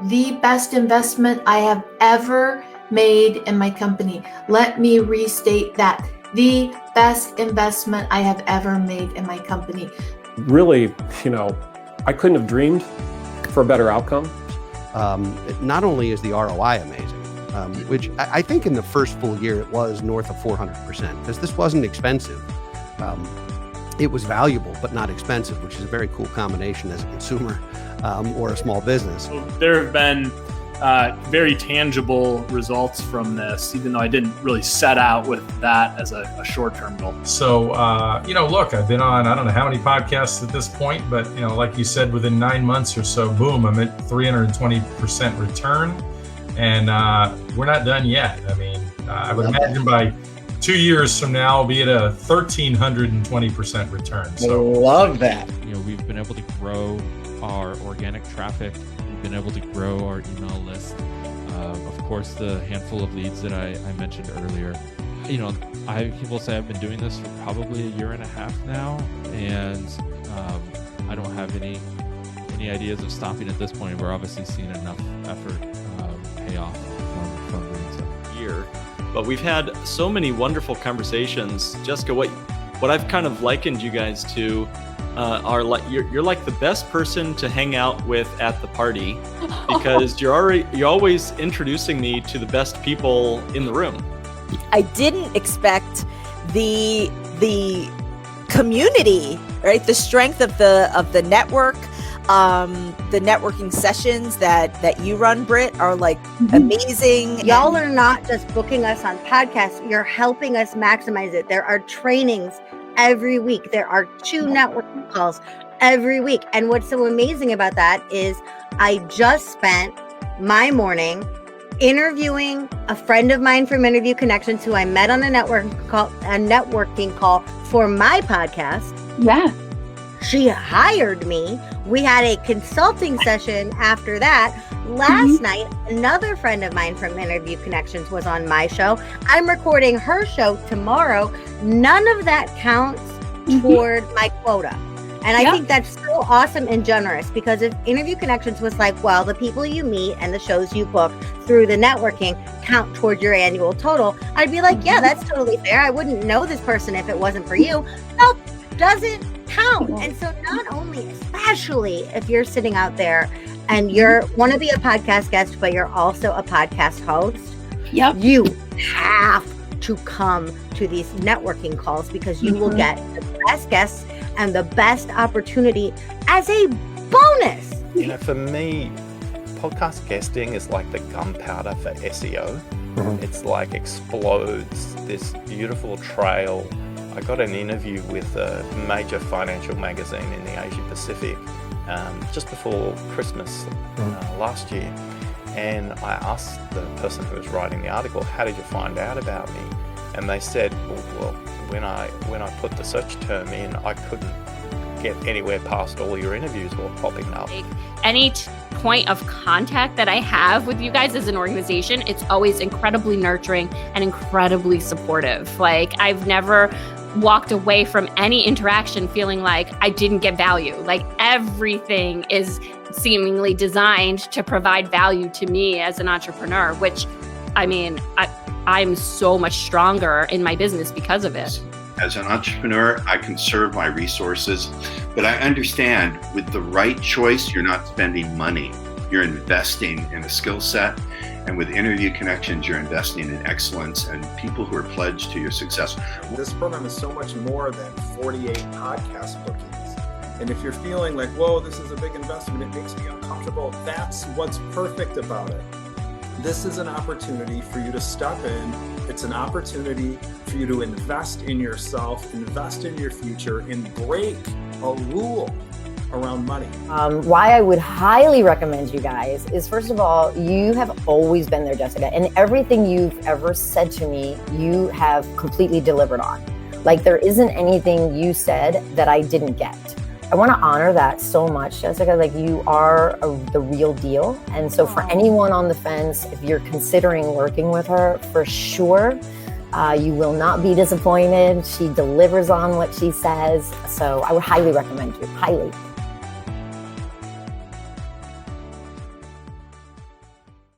the best investment I have ever made in my company. Let me restate that. The best investment I have ever made in my company. Really, I couldn't have dreamed for a better outcome. Not only is the ROI amazing, which I think in the first full year it was north of 400%, because this wasn't expensive. It was valuable, but not expensive, which is a very cool combination as a consumer or a small business. There have been very tangible results from this, even though I didn't really set out with that as a short-term goal. So, look, I've been on, I don't know how many podcasts at this point, but, like you said, within 9 months or so, boom, I'm at 320% return. And we're not done yet. I mean, I would imagine by 2 years from now, I'll be at a 1,320% return. So love that. We've been able to grow our organic traffic. We've been able to grow our email list. Of course, the handful of leads that I mentioned earlier. I will say I've been doing this for probably a year and a half now, and I don't have any ideas of stopping at this point. We're obviously seeing enough effort pay off from doing so. Year, but we've had so many wonderful conversations. Jessica, what I've kind of likened you guys to are like you're like the best person to hang out with at the party, because you're always introducing me to the best people in the room. I didn't expect the community, right? The strength of the network, the networking sessions that you run, Britt, are like amazing. Y'all are not just booking us on podcasts, you're helping us maximize it. There are trainings every week. There are 2 networking calls every week. And what's so amazing about that is I just spent my morning interviewing a friend of mine from Interview Connections who I met on a networking call for my podcast. Yeah. She hired me. We had a consulting session after that. Last night, another friend of mine from Interview Connections was on my show. I'm recording her show tomorrow. None of that counts toward my quota. And I think that's so awesome and generous, because if Interview Connections was like, well, the people you meet and the shows you book through the networking count toward your annual total, I'd be like, yeah, that's totally fair. I wouldn't know this person if it wasn't for you. No, doesn't count. And so not only, especially if you're sitting out there and you want to be a podcast guest, but you're also a podcast host, you have to come to these networking calls, because you will get the best guests and the best opportunity as a bonus. For me, podcast guesting is like the gunpowder for SEO. It's like explodes this beautiful trail. I got an interview with a major financial magazine in the Asia Pacific just before Christmas last year. And I asked the person who was writing the article, how did you find out about me? And they said, well, when I put the search term in, I couldn't get anywhere past all your interviews were popping up. Any point of contact that I have with you guys as an organization, it's always incredibly nurturing and incredibly supportive. Like, I've never walked away from any interaction feeling like I didn't get value. Like, everything is seemingly designed to provide value to me as an entrepreneur, which, I mean, I'm so much stronger in my business because of it. As an entrepreneur, I conserve my resources, but I understand with the right choice, you're not spending money. You're investing in a skill set. And with Interview Connections, you're investing in excellence and people who are pledged to your success. This program is so much more than 48 podcast bookings. And if you're feeling like, whoa, this is a big investment, it makes me uncomfortable, that's what's perfect about it. This is an opportunity for you to step in. It's an opportunity for you to invest in yourself, invest in your future, and break a rule around money. Why I would highly recommend you guys is, first of all, you have always been there, Jessica, and everything you've ever said to me, you have completely delivered on. Like, there isn't anything you said that I didn't get. I want to honor that so much, Jessica. Like, you are the real deal. And so for anyone on the fence, if you're considering working with her, for sure, you will not be disappointed. She delivers on what she says. So I would highly recommend you, highly.